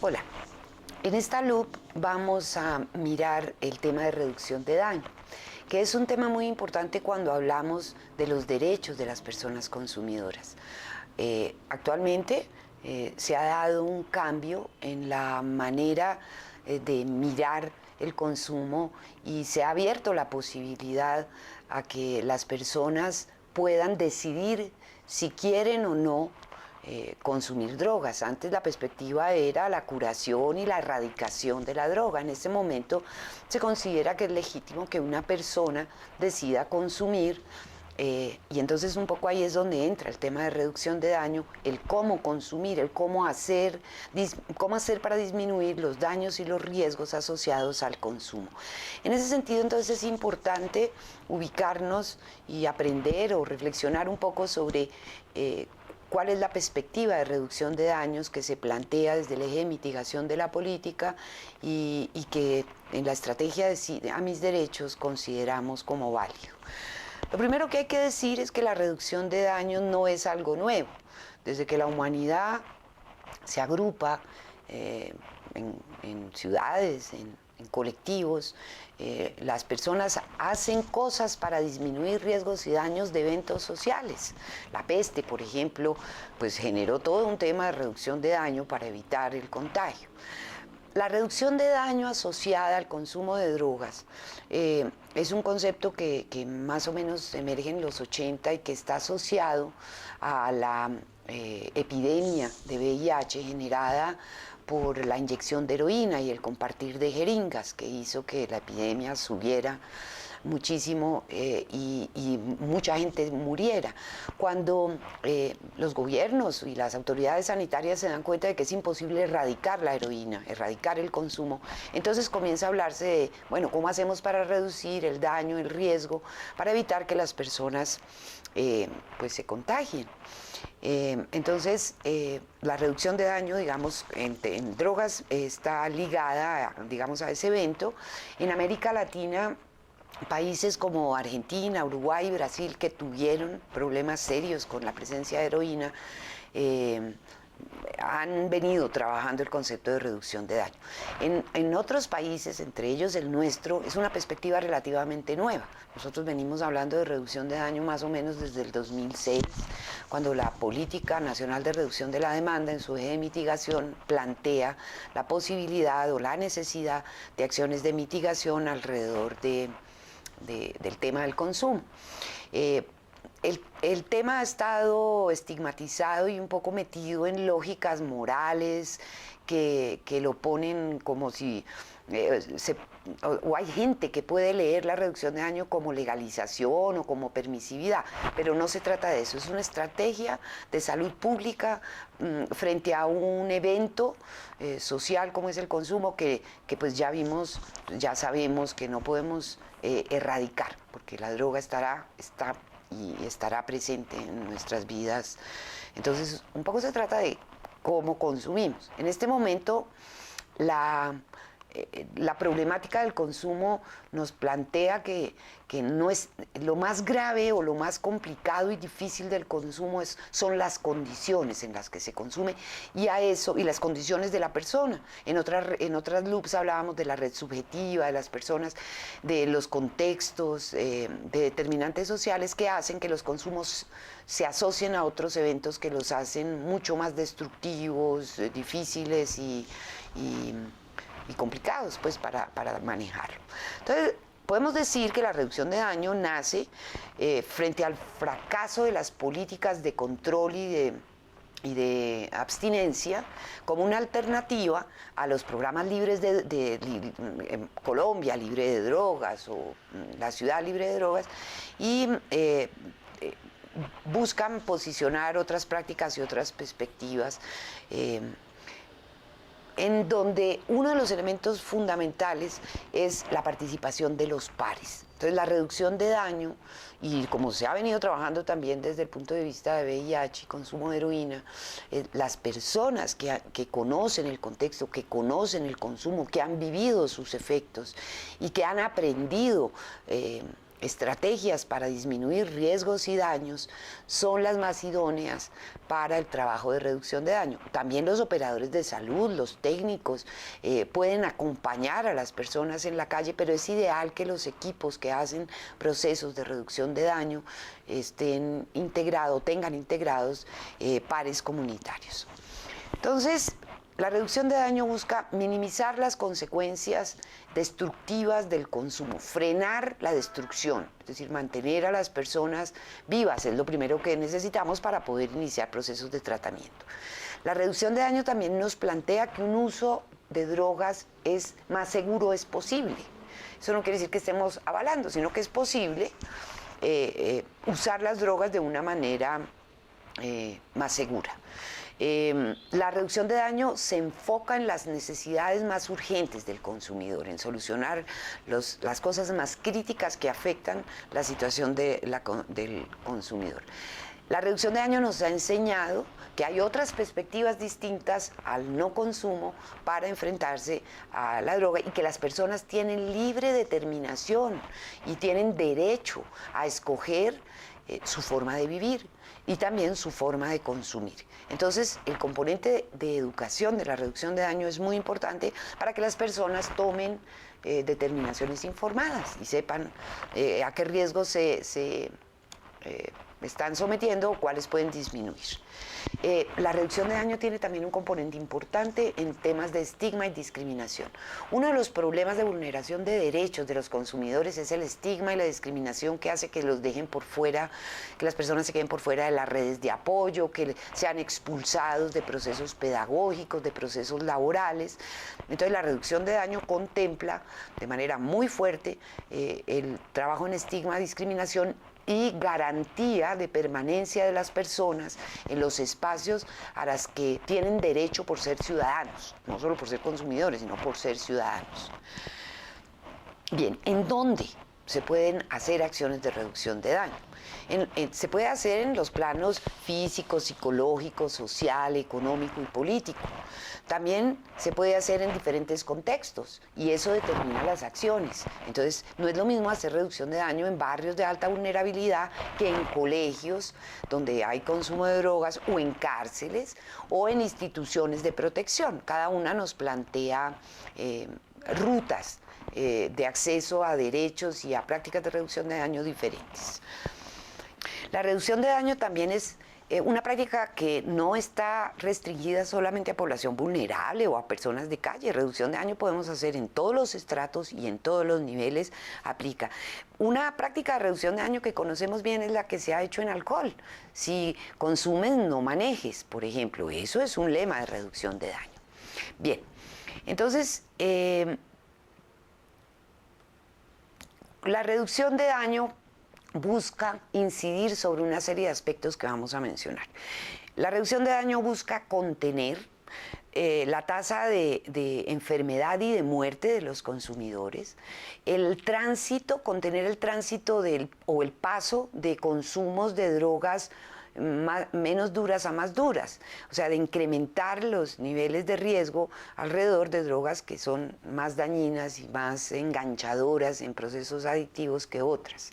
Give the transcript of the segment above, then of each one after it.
Hola, en esta loop vamos a mirar el tema de reducción de daño, que es un tema muy importante cuando hablamos de los derechos de las personas consumidoras. Actualmente se ha dado un cambio en la manera de mirar el consumo y se ha abierto la posibilidad a que las personas puedan decidir si quieren o no consumir drogas. Antes la perspectiva era la curación y la erradicación de la droga. En este momento se considera que es legítimo que una persona decida consumir y entonces un poco ahí es donde entra el tema de reducción de daño, el cómo consumir, el cómo hacer para disminuir los daños y los riesgos asociados al consumo. En ese sentido, entonces es importante ubicarnos y aprender o reflexionar un poco sobre cuál es la perspectiva de reducción de daños que se plantea desde el eje de mitigación de la política y que en la estrategia de A Mis Derechos consideramos como válido. Lo primero que hay que decir es que la reducción de daños no es algo nuevo. Desde que la humanidad se agrupa en ciudades, en colectivos, las personas hacen cosas para disminuir riesgos y daños de eventos sociales. La peste, por ejemplo, pues generó todo un tema de reducción de daño para evitar el contagio. La reducción de daño asociada al consumo de drogas es un concepto que más o menos emerge en los 80 y que está asociado a la epidemia de VIH generada por la inyección de heroína y el compartir de jeringas, que hizo que la epidemia subiera muchísimo y mucha gente muriera. Cuando los gobiernos y las autoridades sanitarias se dan cuenta de que es imposible erradicar la heroína, erradicar el consumo, entonces comienza a hablarse de, bueno, ¿cómo hacemos para reducir el daño, el riesgo, para evitar que las personas pues se contagien? Entonces, la reducción de daño, digamos, en drogas está ligada, digamos, a ese evento. En América Latina, países como Argentina, Uruguay y Brasil, que tuvieron problemas serios con la presencia de heroína, han venido trabajando el concepto de reducción de daño. En otros países, entre ellos el nuestro, es una perspectiva relativamente nueva. Nosotros venimos hablando de reducción de daño más o menos desde el 2006, cuando la Política Nacional de Reducción de la Demanda, en su eje de mitigación, plantea la posibilidad o la necesidad de acciones de mitigación alrededor del tema del consumo. El tema ha estado estigmatizado y un poco metido en lógicas morales que lo ponen como si o hay gente que puede leer la reducción de daño como legalización o como permisividad, pero no se trata de eso. Es una estrategia de salud pública frente a un evento social como es el consumo que pues ya vimos, ya sabemos que no podemos erradicar, porque la droga está y estará presente en nuestras vidas. Entonces, un poco se trata de cómo consumimos. En este momento, la problemática del consumo nos plantea que no es lo más grave o lo más complicado y difícil del consumo son las condiciones en las que se consume y las condiciones de la persona. En otras loops hablábamos de la red subjetiva de las personas, de los contextos, de determinantes sociales que hacen que los consumos se asocien a otros eventos que los hacen mucho más destructivos, difíciles y complicados pues para manejarlo. Entonces podemos decir que la reducción de daño nace frente al fracaso de las políticas de control y de abstinencia como una alternativa a los programas libres en Colombia, libre de drogas, o la ciudad libre de drogas, y buscan posicionar otras prácticas y otras perspectivas en donde uno de los elementos fundamentales es la participación de los pares. Entonces la reducción de daño, y como se ha venido trabajando también desde el punto de vista de VIH y consumo de heroína, las personas que conocen el contexto, que conocen el consumo, que han vivido sus efectos y que han aprendido estrategias para disminuir riesgos y daños son las más idóneas para el trabajo de reducción de daño. También los operadores de salud, los técnicos, pueden acompañar a las personas en la calle, pero es ideal que los equipos que hacen procesos de reducción de daño tengan integrados pares comunitarios. Entonces, la reducción de daño busca minimizar las consecuencias destructivas del consumo, frenar la destrucción, es decir, mantener a las personas vivas, es lo primero que necesitamos para poder iniciar procesos de tratamiento. La reducción de daño también nos plantea que un uso de drogas es más seguro, es posible. Eso no quiere decir que estemos avalando, sino que es posible usar las drogas de una manera más segura. La reducción de daño se enfoca en las necesidades más urgentes del consumidor, en solucionar las cosas más críticas que afectan la situación del consumidor. La reducción de daño nos ha enseñado que hay otras perspectivas distintas al no consumo para enfrentarse a la droga y que las personas tienen libre determinación y tienen derecho a escoger su forma de vivir y también su forma de consumir. Entonces, el componente de educación de la reducción de daño es muy importante para que las personas tomen determinaciones informadas y sepan a qué riesgos se están sometiendo o cuáles pueden disminuir. La reducción de daño tiene también un componente importante en temas de estigma y discriminación. Uno de los problemas de vulneración de derechos de los consumidores es el estigma y la discriminación que hace que los dejen por fuera, que las personas se queden por fuera de las redes de apoyo, que sean expulsados de procesos pedagógicos, de procesos laborales. Entonces, la reducción de daño contempla de manera muy fuerte el trabajo en estigma, discriminación y garantía de permanencia de las personas en los espacios a las que tienen derecho por ser ciudadanos, no solo por ser consumidores, sino por ser ciudadanos. Bien, ¿en dónde se pueden hacer acciones de reducción de daño? Se puede hacer en los planos físico, psicológico, social, económico y político. También se puede hacer en diferentes contextos y eso determina las acciones. Entonces, no es lo mismo hacer reducción de daño en barrios de alta vulnerabilidad que en colegios donde hay consumo de drogas o en cárceles o en instituciones de protección. Cada una nos plantea rutas de acceso a derechos y a prácticas de reducción de daño diferentes. La reducción de daño también es una práctica que no está restringida solamente a población vulnerable o a personas de calle. Reducción de daño podemos hacer en todos los estratos y en todos los niveles aplica. Una práctica de reducción de daño que conocemos bien es la que se ha hecho en alcohol. Si consumes, no manejes, por ejemplo. Eso es un lema de reducción de daño. Bien, entonces, la reducción de daño busca incidir sobre una serie de aspectos que vamos a mencionar. La reducción de daño busca contener la tasa de enfermedad y de muerte de los consumidores, el tránsito, contener el tránsito o el paso de consumos de drogas menos duras a más duras, o sea, de incrementar los niveles de riesgo alrededor de drogas que son más dañinas y más enganchadoras en procesos adictivos que otras.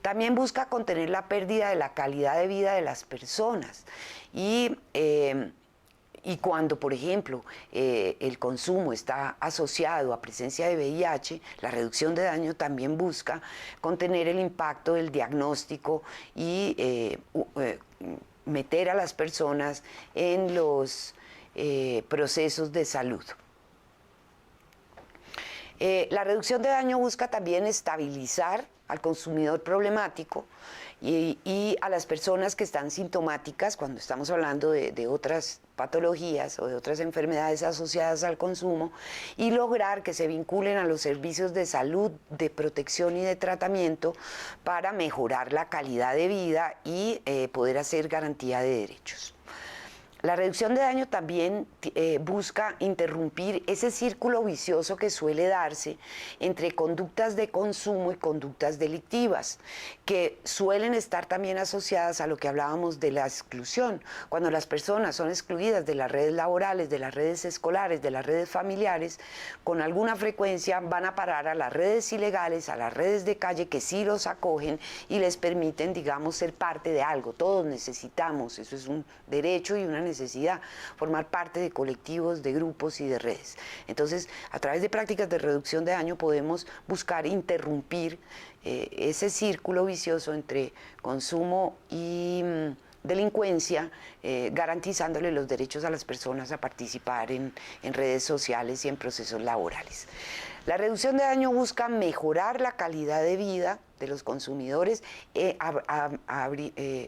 También busca contener la pérdida de la calidad de vida de las personas y cuando, por ejemplo, el consumo está asociado a presencia de VIH, la reducción de daño también busca contener el impacto del diagnóstico y meter a las personas en los procesos de salud. La reducción de daño busca también estabilizar al consumidor problemático y a las personas que están sintomáticas, cuando estamos hablando de otras patologías o de otras enfermedades asociadas al consumo, y lograr que se vinculen a los servicios de salud, de protección y de tratamiento para mejorar la calidad de vida y poder hacer garantía de derechos. La reducción de daño también busca interrumpir ese círculo vicioso que suele darse entre conductas de consumo y conductas delictivas, que suelen estar también asociadas a lo que hablábamos de la exclusión. Cuando las personas son excluidas de las redes laborales, de las redes escolares, de las redes familiares, con alguna frecuencia van a parar a las redes ilegales, a las redes de calle que sí los acogen y les permiten, digamos, ser parte de algo. Todos necesitamos, eso es un derecho y una necesidad, formar parte de colectivos, de grupos y de redes. Entonces, a través de prácticas de reducción de daño podemos buscar interrumpir ese círculo vicioso entre consumo y delincuencia, garantizándole los derechos a las personas a participar en redes sociales y en procesos laborales. La reducción de daño busca mejorar la calidad de vida de los consumidores,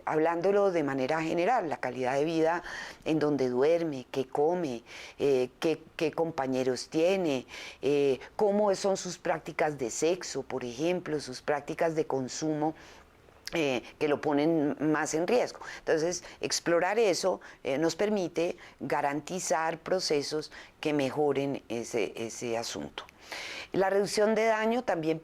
hablándolo de manera general, la calidad de vida en donde duerme, qué come, qué compañeros tiene, cómo son sus prácticas de sexo, por ejemplo, sus prácticas de consumo, que lo ponen más en riesgo. Entonces, explorar eso nos permite garantizar procesos que mejoren ese asunto. La reducción de daño también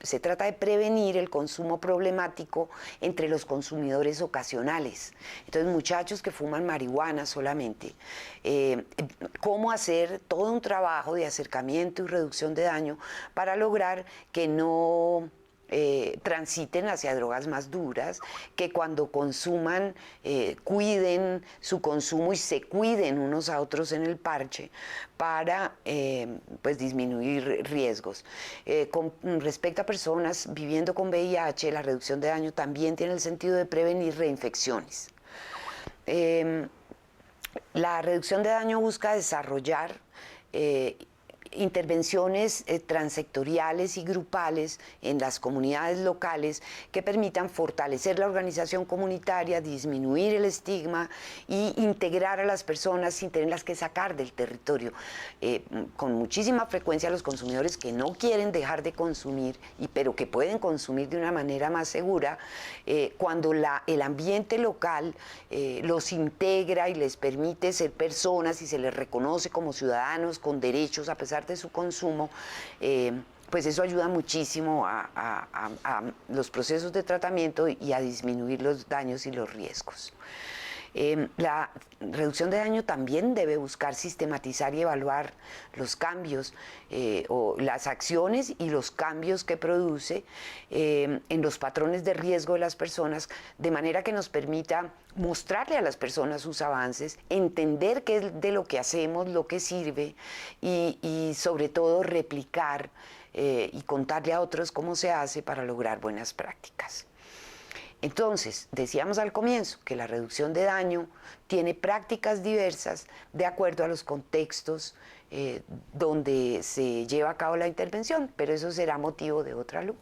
se trata de prevenir el consumo problemático entre los consumidores ocasionales. Entonces, muchachos que fuman marihuana solamente, cómo hacer todo un trabajo de acercamiento y reducción de daño para lograr que no transiten hacia drogas más duras, que cuando consuman cuiden su consumo y se cuiden unos a otros en el parche para pues disminuir riesgos. Con respecto a personas viviendo con VIH, la reducción de daño también tiene el sentido de prevenir reinfecciones. La reducción de daño busca desarrollar intervenciones transsectoriales y grupales en las comunidades locales que permitan fortalecer la organización comunitaria, disminuir el estigma e integrar a las personas sin tenerlas que sacar del territorio. Con muchísima frecuencia los consumidores que no quieren dejar de consumir, pero que pueden consumir de una manera más segura, cuando el ambiente local los integra y les permite ser personas y se les reconoce como ciudadanos con derechos a pesar de su consumo, pues eso ayuda muchísimo a los procesos de tratamiento y a disminuir los daños y los riesgos. La reducción de daño también debe buscar sistematizar y evaluar los cambios o las acciones y los cambios que produce en los patrones de riesgo de las personas, de manera que nos permita mostrarle a las personas sus avances, entender qué es de lo que hacemos, lo que sirve y sobre todo replicar y contarle a otros cómo se hace para lograr buenas prácticas. Entonces, decíamos al comienzo que la reducción de daño tiene prácticas diversas de acuerdo a los contextos donde se lleva a cabo la intervención, pero eso será motivo de otra lucha.